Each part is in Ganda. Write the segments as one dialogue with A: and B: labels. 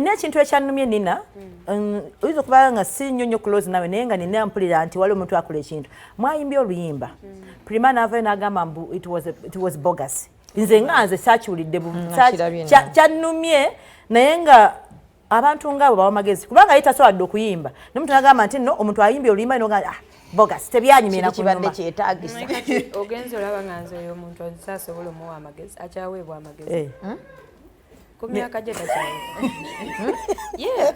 A: N'ekintu ekyannumye nina oyinza okuba nga si nnyo close nawe naye nga nina mpulira nti waliwo omuntu akola ekintu mwayimbye oluyimba Prima n'avaayo n'agamba mbu it was bogus nze nganze saakiwulidde kyannumye naye nga abantu ngaabo bawa magezi kubanga ye tasobola okuyimba n'omuntu n'agamba nti no omuntu ayimbye oluyimba n'ogamba bogus tebyanyumye
B: nakibadde kyetaagisa
C: ogenza olaba nga nze oyo omuntu asasobola omuwa amagezi akyaweebwa amagezi kumyaka gye takyaweebwa yeah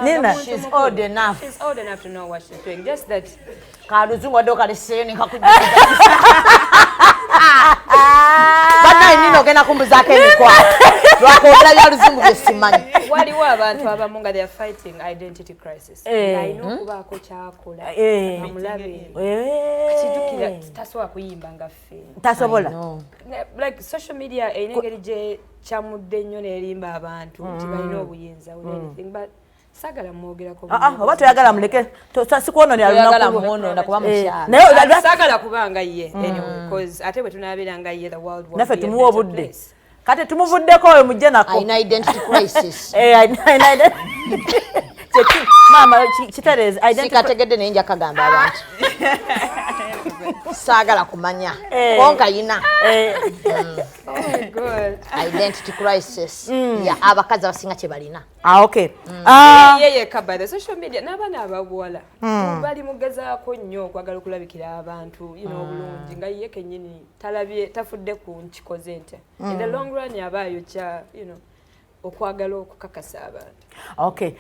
A: Nina,
B: she's old enough.
C: She's old enough to know what she's doing. Just that.
B: Kaluzungu ado kaliseyo nikakujuza. Bana nino gena kumbuzake emikwa. Lwakola ya luzungu besimanyi.
C: Waliwo abantu abamu nga they are fighting identity crisis. Ayina okubaako kyakola. Amulabe. Kijukira tasobola kuyimba nga ffe.
A: Tasobola.
C: Like social media eyina engeri gye kyamudde nnyo n'erimba abantu nti balina obuyinza with anything but sagala mwogerako
A: oba toyagala muleke sikuwononera
B: lunaku kuba mukyala
C: naye sagala kubanga ye anyway because ate bwe tunaabeera nga ye the world war
A: naffe tumuwa obudde kati tumuvuddeko oyo mujje nako
B: ayina identity crisis
A: maama kitereeza
B: sikategedde naye nja kagamba abantu saagala kumanya konka yina identity crisis ya abakazi abasinga kye balina
A: okay
C: yeye by the social media n'abaana ababuwala bali mugezaako nnyo okwagala okulabikira abantu obulungi nga ye kennyini talabye tafudde ku nkikoze ntya in the long run yabaayo kya okwagala okukakasa abantu
A: okay